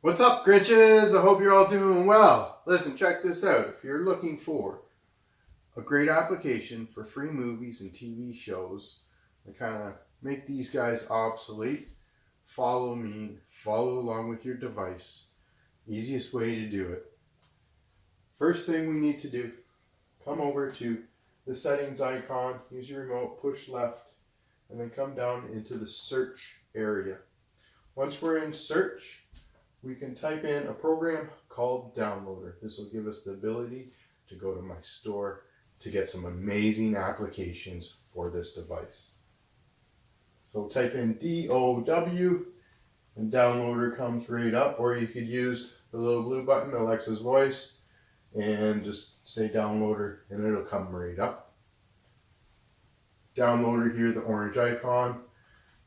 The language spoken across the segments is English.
What's up, Grinches? I hope you're all doing well. Listen, check this out. If you're looking for a great application for free movies and TV shows that kind of make these guys obsolete, follow me, follow along with your device. Easiest way to do it. First thing we need to do, come over to the settings icon, use your remote, push left, and then come down into the search area. Once we're in search, we can type in a program called Downloader. This will give us the ability to go to my store to get some amazing applications for this device. So type in DOW and Downloader comes right up, or you could use the little blue button, Alexa's voice, and just say Downloader and it'll come right up. Downloader here, the orange icon.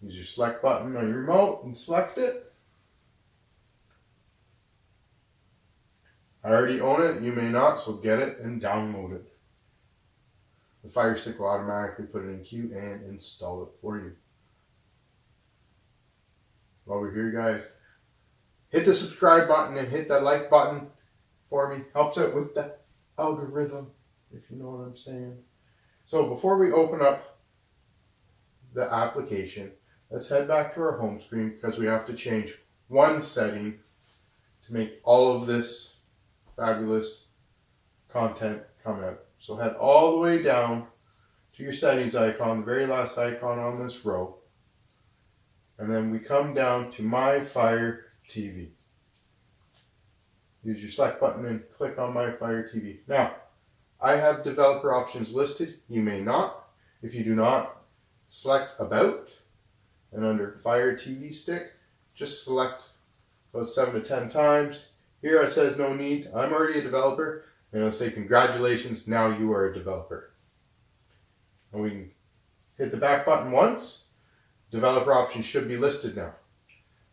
Use your select button on your remote and select it. I already own it, you may not, so get it and download it. The Fire Stick will automatically put it in queue and install it for you. While we're here, guys, hit the subscribe button and hit that like button for me. Helps out with the algorithm, if you know what I'm saying. So before we open up the application, let's head back to our home screen because we have to change one setting to make all of this fabulous content come out. So head all the way down to your settings icon, the very last icon on this row. And then we come down to My Fire TV. Use your select button and click on My Fire TV. Now, I have developer options listed. You may not. If you do not, select About. And under Fire TV Stick, just select about 7 to 10 times. Here it says no need. I'm already a developer. And it'll say congratulations, now you are a developer. And we can hit the back button once. Developer options should be listed now.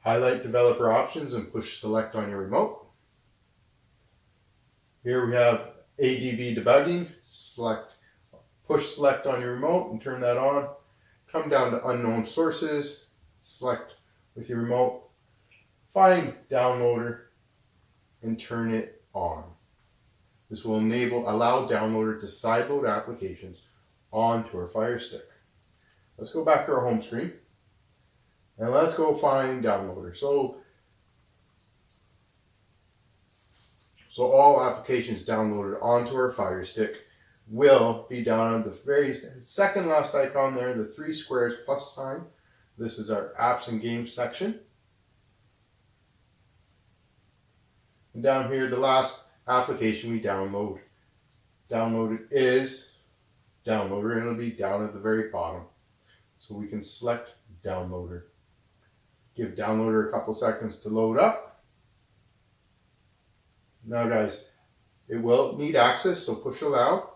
Highlight developer options and push select on your remote. Here we have ADB debugging. Push select on your remote and turn that on. Come down to unknown sources. Select with your remote. Find Downloader and turn it on. This will allow Downloader to sideload applications onto our Fire Stick. Let's go back to our home screen and let's go find Downloader. So all applications downloaded onto our Fire Stick will be down on the very second last icon there, the 3 squares plus sign. This is our apps and games section. And down here, the last application we downloaded is Downloader, and it'll be down at the very bottom. So we can select Downloader. Give Downloader a couple seconds to load up. Now guys, it will need access, so push allow.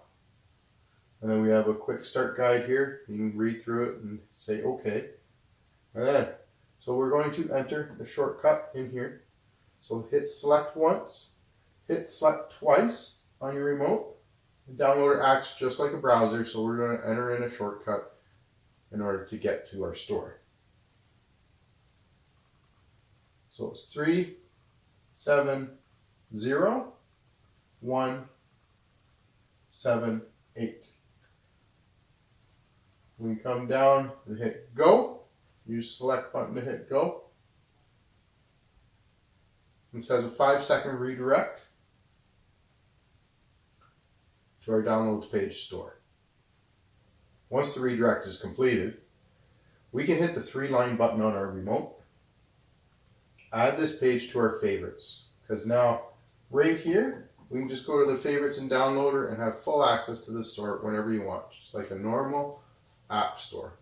And then we have a quick start guide here. You can read through it and say okay. And then, so we're going to enter the shortcut in here. So hit select once, hit select twice on your remote. The Downloader acts just like a browser, so we're going to enter in a shortcut in order to get to our store. So it's 370178. We come down and hit go. Use select button to hit go. It says a 5-second redirect to our downloads page store. Once the redirect is completed, we can hit the 3-line button on our remote. Add this page to our favorites, because now right here we can just go to the favorites and Downloader and have full access to the store whenever you want, just like a normal app store.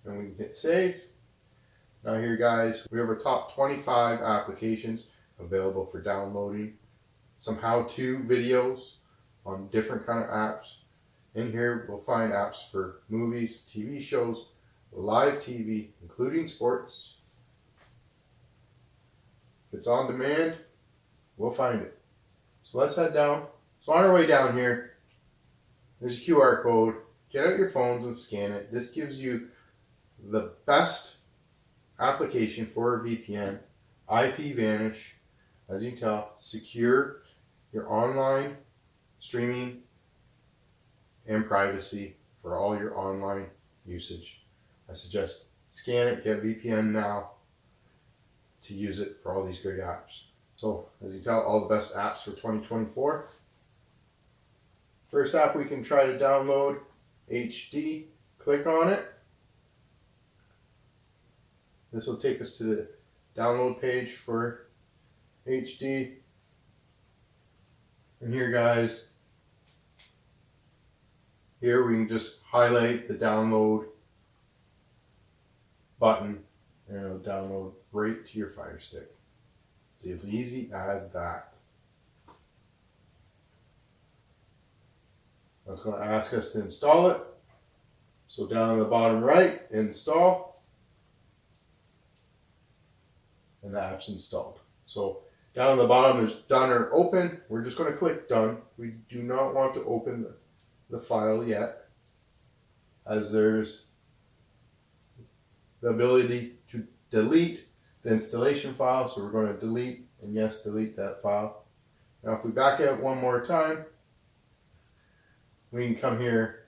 And we can hit save. Now here guys, we have our top 25 applications available for downloading, some how-to videos on different kind of apps. In here we'll find apps for movies, TV shows, live TV, including sports. If it's on demand, we'll find it. So let's head down. So on our way down here, there's a QR code. Get out your phones and scan it. This gives you the best application for a VPN IP vanish. As you can tell, secure your online streaming and privacy for all your online usage. I suggest scan it, get VPN now to use it for all these great apps. So as you can tell, all the best apps for 2024. First app we can try to download, HD. Click on it. This will take us to the download page for HD. And here, guys, here we can just highlight the download button and it'll download right to your Fire Stick. It's as easy as that. It's going to ask us to install it. So down in the bottom right, install. And the app's installed. So down at the bottom there's done or open. We're just going to click done. We do not want to open the file yet, as there's the ability to delete the installation file. So we're going to delete, and yes, delete that file. Now if we back out one more time, we can come here.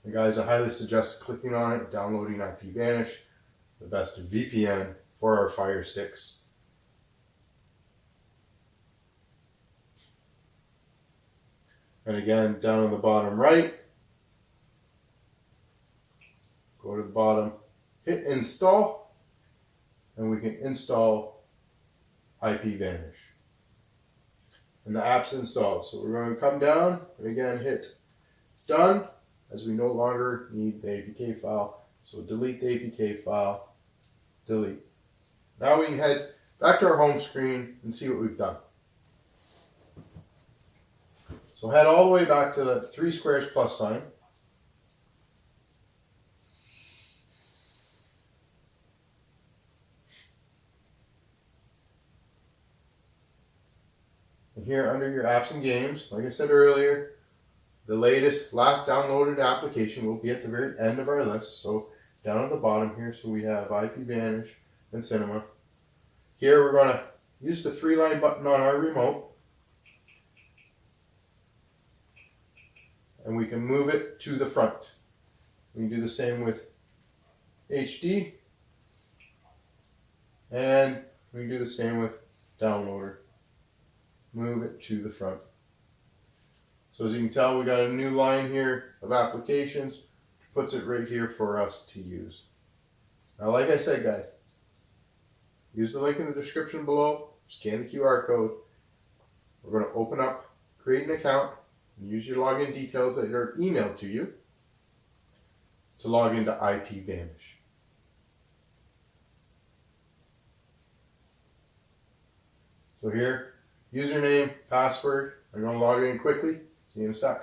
And guys, I highly suggest clicking on it, downloading IP Vanish, the best VPN for our Fire Sticks. And again, down on the bottom right, go to the bottom, hit install, and we can install IP Vanish. And the app's installed. So we're going to come down and again hit done, as we no longer need the APK file. So delete the APK file, delete. Now we can head back to our home screen and see what we've done. So head all the way back to the 3 squares plus sign. And here under your apps and games, like I said earlier, the last downloaded application will be at the very end of our list. So down at the bottom here, so we have IP Vanish and Cinema. Here we're going to use the 3-line button on our remote. And we can move it to the front. We can do the same with HD. And we can do the same with Downloader. Move it to the front. So as you can tell, we got a new line here of applications. Puts it right here for us to use. Now like I said, guys, use the link in the description below. Scan the QR code. We're going to open up, create an account, and use your login details that are emailed to you to log into IP Vanish. So here, username, password. I'm going to log in quickly. See you in a sec.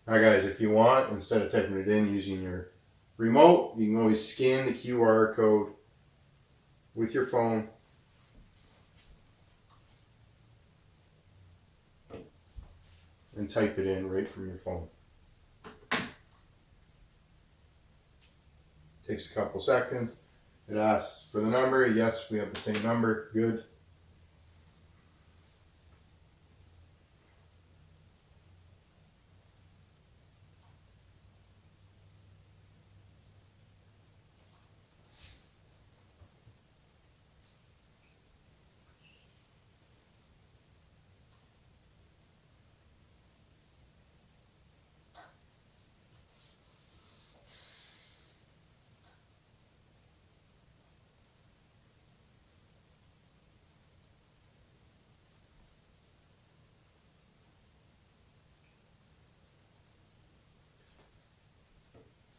Now guys, if you want, instead of typing it in using your remote, you can always scan the QR code with your phone. And type it in right from your phone. Takes a couple seconds. It asks for the number. Yes, we have the same number. Good.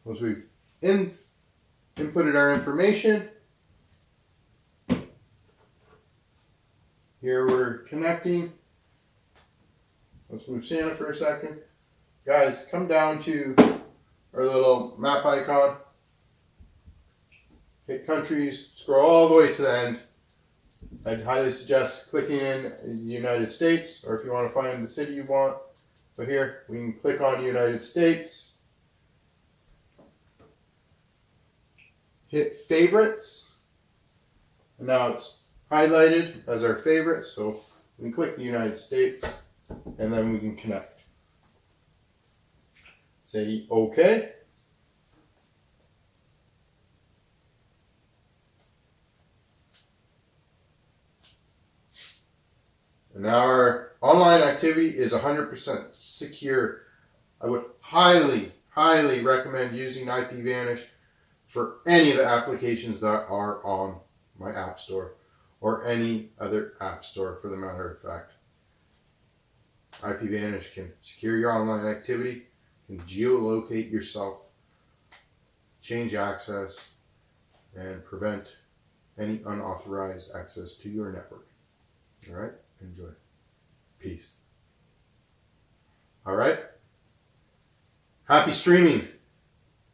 Once we've inputted our information, here we're connecting. Let's move Santa for a second. Guys, come down to our little map icon. Hit countries, scroll all the way to the end. I'd highly suggest clicking in the United States, or if you want to find the city you want. But here, we can click on United States. Hit favorites. And now it's highlighted as our favorite. So we can click the United States and then we can connect. Say OK. And now our online activity is 100% secure. I would highly recommend using IPVanish for any of the applications that are on my app store or any other app store for the matter of fact. IPVanish can secure your online activity, can geolocate yourself, change access, and prevent any unauthorized access to your network. All right? Enjoy. Peace. All right? Happy streaming.